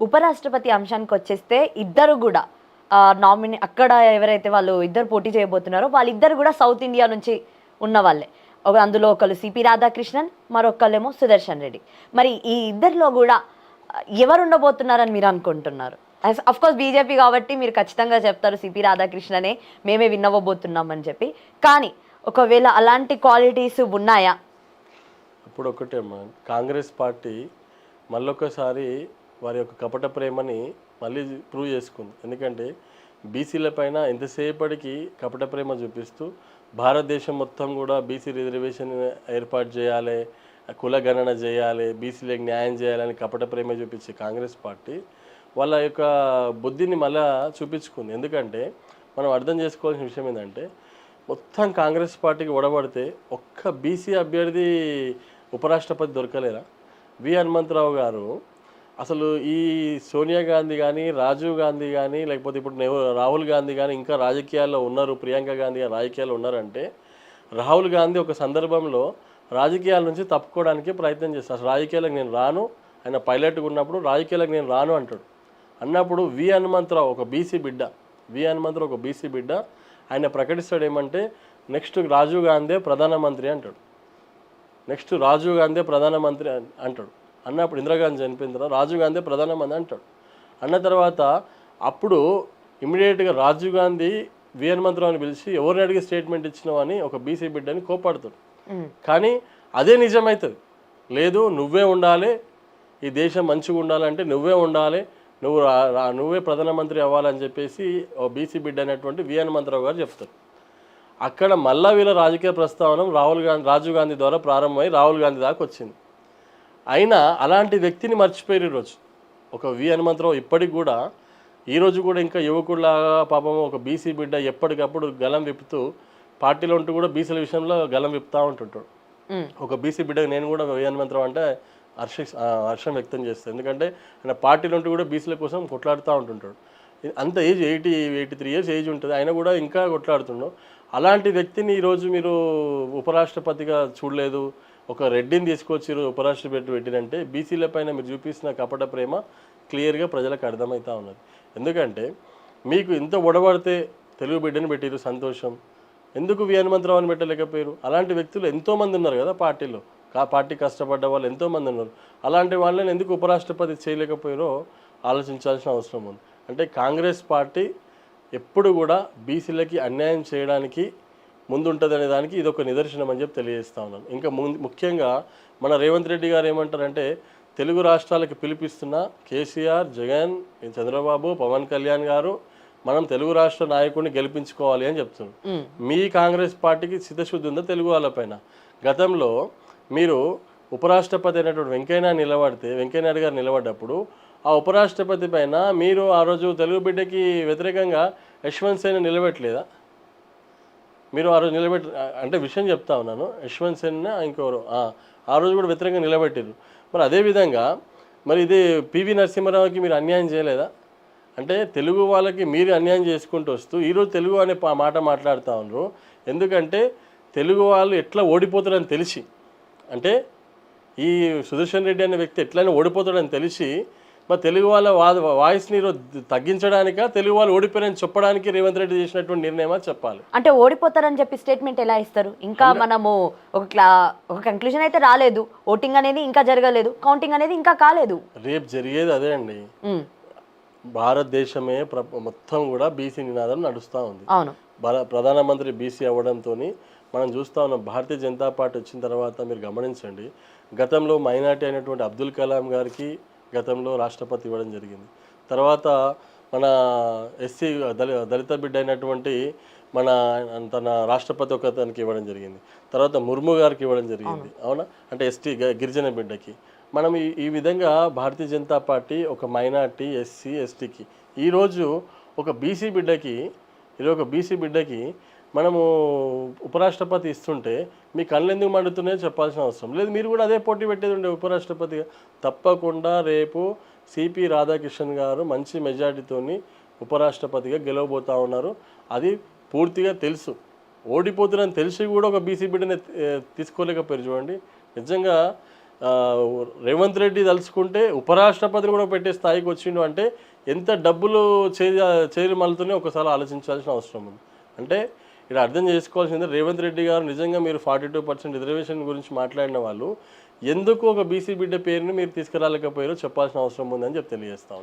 ఉపరాష్ట్రపతి అంశానికి వచ్చేస్తే ఇద్దరు కూడా నామినీ అక్కడ ఎవరైతే వాళ్ళు ఇద్దరు పోటీ చేయబోతున్నారో వాళ్ళిద్దరు కూడా సౌత్ ఇండియా నుంచి ఉన్న వాళ్ళే. అందులో ఒకళ్ళు సిపి రాధాకృష్ణన్, మరొకళ్ళేమో సుదర్శన్ రెడ్డి. మరి ఈ ఇద్దరిలో కూడా ఎవరు ఉండబోతున్నారని మీరు అనుకుంటున్నారు? అఫ్ కోర్స్ బీజేపీ కాబట్టి మీరు ఖచ్చితంగా చెప్తారు సిపి రాధాకృష్ణనే మేమే విన్నవబోతున్నాం అని చెప్పి. కానీ ఒకవేళ అలాంటి క్వాలిటీస్ ఉన్నాయా? ఇప్పుడు ఒకటేమ్మా, కాంగ్రెస్ పార్టీ మళ్ళొకసారి వారి యొక్క కపట ప్రేమని మళ్ళీ ప్రూవ్ చేసుకుంది. ఎందుకంటే బీసీల పైన ఎంతసేపటికి కపట ప్రేమ చూపిస్తూ భారతదేశం మొత్తం కూడా బీసీ రిజర్వేషన్ ఏర్పాటు చేయాలి, కులగణన చేయాలి, బీసీలకు న్యాయం చేయాలని కపట ప్రేమ చూపించే కాంగ్రెస్ పార్టీ వాళ్ళ యొక్క బుద్ధిని మళ్ళా చూపించుకుంది. ఎందుకంటే మనం అర్థం చేసుకోవాల్సిన విషయం ఏంటంటే మొత్తం కాంగ్రెస్ పార్టీకి ఒడబడితే ఒక్క బీసీ అభ్యర్థి ఉపరాష్ట్రపతి దొరకలేరా? వి హనుమంతరావు గారు అసలు ఈ సోనియా గాంధీ కానీ, రాజీవ్ గాంధీ కానీ, లేకపోతే ఇప్పుడు రాహుల్ గాంధీ కానీ ఇంకా రాజకీయాల్లో ఉన్నారు, ప్రియాంక గాంధీ గారు రాజకీయాల్లో ఉన్నారంటే రాహుల్ గాంధీ ఒక సందర్భంలో రాజకీయాల నుంచి తప్పుకోవడానికి ప్రయత్నం చేస్తారు. అసలు రాజకీయాలకు నేను రాను, ఆయన పైలట్గా ఉన్నప్పుడు రాజకీయాలకు నేను రాను అంటాడు. అన్నప్పుడు వి హనుమంతరావు ఒక బీసీ బిడ్డ ఆయన ప్రకటిస్తాడు ఏమంటే నెక్స్ట్ రాజీవ్ గాంధీ ప్రధానమంత్రి అంటాడు. అంటాడు. అన్నప్పుడు ఇందిరాగాంధీ చనిపోయిన తర్వాత రాజీవ్ గాంధీ ప్రధానమంత్రి అంటాడు. అన్న తర్వాత అప్పుడు ఇమీడియట్గా రాజీవ్ గాంధీ వి హనుమంతరావుని పిలిచి ఎవరిని అడిగి స్టేట్మెంట్ ఇచ్చినావు అని ఒక బీసీ బిడ్డని కోపాడుతాడు. కానీ అదే నిజమవుతుంది. లేదు, నువ్వే ఉండాలి, ఈ దేశం మంచిగా ఉండాలంటే నువ్వే ఉండాలి, నువ్వే ప్రధానమంత్రి అవ్వాలని చెప్పేసి ఓ బీసీ బిడ్డ అనేటువంటి వి హనుమంతరావు గారు చెప్తారు. అక్కడ మళ్ళా వీళ్ళ రాజకీయ ప్రస్తావన రాజీవ్ గాంధీ ద్వారా ప్రారంభమై రాహుల్ గాంధీ దాకా వచ్చింది. అయినా అలాంటి వ్యక్తిని మర్చిపోయారు ఈరోజు. ఒక వి హనుమంతరావు ఇప్పటికి కూడా ఈరోజు కూడా ఇంకా యువకుడిలాగా పాపం ఒక బీసీ బిడ్డ ఎప్పటికప్పుడు గలం విప్పుతూ పార్టీలో ఉంటూ కూడా బీసీల విషయంలో గలం విప్పుతూ ఉంటుంటాడు. ఒక బీసీ బిడ్డకు నేను కూడా వి హనుమంతరావు అంటే హర్షం వ్యక్తం చేస్తాను. ఎందుకంటే ఆయన పార్టీలో ఉంటూ కూడా బీసీల కోసం కొట్లాడుతూ ఉంటుంటాడు. అంత ఏజ్ 83 ఇయర్స్ ఏజ్ ఉంటుంది, ఆయన కూడా ఇంకా కొట్లాడుతుండవు. అలాంటి వ్యక్తిని ఈరోజు మీరు ఉపరాష్ట్రపతిగా చూడలేదు, ఒక రెడ్డిని తీసుకొచ్చి ఉపరాష్ట్రపతి పెట్టినంటే బీసీల పైన మీరు చూపిస్తున్న కపట ప్రేమ క్లియర్గా ప్రజలకు అర్థమవుతూ ఉన్నది. ఎందుకంటే మీకు ఇంత ఒడబడితే తెలుగు బిడ్డని పెట్టారు, సంతోషం. ఎందుకు వి హనుమంతరావుని పెట్టలేకపోయారు? అలాంటి వ్యక్తులు ఎంతోమంది ఉన్నారు కదా పార్టీలో, పార్టీ కష్టపడ్డ వాళ్ళు ఎంతోమంది ఉన్నారు. అలాంటి వాళ్ళని ఎందుకు ఉపరాష్ట్రపతి చేయలేకపోయారో ఆలోచించాల్సిన అవసరం ఉంది. అంటే కాంగ్రెస్ పార్టీ ఎప్పుడు కూడా బీసీలకి అన్యాయం చేయడానికి ముందుంటుందనే దానికి ఇది ఒక నిదర్శనం అని చెప్పి తెలియజేస్తా ఉన్నాను. ఇంకా ముఖ్యంగా మన రేవంత్ రెడ్డి గారు ఏమంటారంటే తెలుగు రాష్ట్రాలకు పిలిపిస్తున్న కేసీఆర్, జగన్, చంద్రబాబు, పవన్ కళ్యాణ్ గారు మనం తెలుగు రాష్ట్ర నాయకుడిని గెలిపించుకోవాలి అని చెప్తున్నారు. మీ కాంగ్రెస్ పార్టీకి చిత్తశుద్ధి ఉందా తెలుగు వాళ్ళపైన? గతంలో మీరు ఉపరాష్ట్రపతి అయినటువంటి వెంకయ్యనాయుడు గారు నిలబడ్డప్పుడు ఆ ఉపరాష్ట్రపతి పైన మీరు ఆ రోజు తెలుగు బిడ్డకి వ్యతిరేకంగా యశ్వంత్ సేన్ నిలబెట్టలేదా? మీరు ఆ రోజు అంటే విషయం చెప్తా ఉన్నాను. యశ్వంత్ సేన్ ఇంకెవరు ఆ రోజు కూడా వ్యతిరేకంగా నిలబెట్టారు. మరి అదేవిధంగా మరి ఇది పివి నరసింహారావుకి మీరు అన్యాయం చేయలేదా? అంటే తెలుగు వాళ్ళకి మీరు అన్యాయం చేసుకుంటూ వస్తూ ఈరోజు తెలుగు అనే మాట మాట్లాడుతూ ఉన్నారు. ఎందుకంటే తెలుగు వాళ్ళు ఎట్లా ఓడిపోతారని తెలిసి, అంటే ఈ సుదర్శన్ రెడ్డి అనే వ్యక్తి ఎట్లయినా ఓడిపోతాడని తెలిసి మరి తెలుగు వాళ్ళ వాయిస్ని తగ్గించడానిక, తెలుగు వాళ్ళు ఓడిపోయారని చెప్పడానికి రేవంత్ రెడ్డి చేసినటువంటి నిర్ణయమా చెప్పాలి. అంటే ఓడిపోతారని చెప్పి స్టేట్మెంట్ ఎలా ఇస్తారు? ఇంకా మనము ఒక కంక్లూజన్ అయితే రాలేదు, ఓటింగ్ అనేది ఇంకా జరగలేదు, కౌంటింగ్ అనేది ఇంకా కాలేదు. రేపు జరిగేది అదే అండి. భారతదేశమే మొత్తం కూడా బీసీ నినాదం నడుస్తూ ఉంది. ప్రధానమంత్రి బీసీ అవ్వడంతో మనం చూస్తూ ఉన్నాం. భారతీయ జనతా పార్టీ వచ్చిన తర్వాత మీరు గమనించండి, గతంలో మైనార్టీ అయినటువంటి అబ్దుల్ కలాం గారికి గతంలో రాష్ట్రపతి ఇవ్వడం జరిగింది. తర్వాత మన ఎస్సీ దళిత బిడ్డ అయినటువంటి తన రాష్ట్రపతి ఒకతనికి ఇవ్వడం జరిగింది. తర్వాత ముర్ము గారికి ఇవ్వడం జరిగింది. అవునా? అంటే ఎస్టీ గిరిజన బిడ్డకి. మనం ఈ విధంగా భారతీయ జనతా పార్టీ ఒక మైనార్టీ, ఎస్సీ, ఎస్టీకి ఈరోజు ఒక బీసీ బిడ్డకి మనము ఉపరాష్ట్రపతి ఇస్తుంటే మీ కళ్ళు ఎందుకు మండుతున్నాయో చెప్పాల్సిన అవసరం లేదు. మీరు కూడా అదే పోటీ పెట్టేది ఉండే ఉపరాష్ట్రపతిగా. తప్పకుండా రేపు సిపి రాధాకృష్ణన్ గారు మంచి మెజార్టీతోని ఉపరాష్ట్రపతిగా గెలవబోతూ ఉన్నారు. అది పూర్తిగా తెలుసు. ఓడిపోతున్నారని తెలిసి కూడా ఒక బీసీ బిడ్డని తీసుకోలేకపోయారు. చూడండి, నిజంగా ఆ, రేవంత్ రెడ్డి తలుచుకుంటే ఉపరాష్ట్రపతిని కూడా పెట్టే స్థాయికి వచ్చిండు అంటే ఎంత డబ్బులు చేరి మళ్ళతోనే ఒకసారి ఆలోచించాల్సిన అవసరం ఉంది. అంటే ఇక్కడ అర్థం చేసుకోవాల్సింది రేవంత్ రెడ్డి గారు నిజంగా మీరు 42% రిజర్వేషన్ గురించి మాట్లాడిన వాళ్ళు ఎందుకు ఒక బీసీ బిడ్డ పేరుని మీరు తీసుకురాలేకపోయారో చెప్పాల్సిన అవసరం ఉందని చెప్పి తెలియజేస్తాం.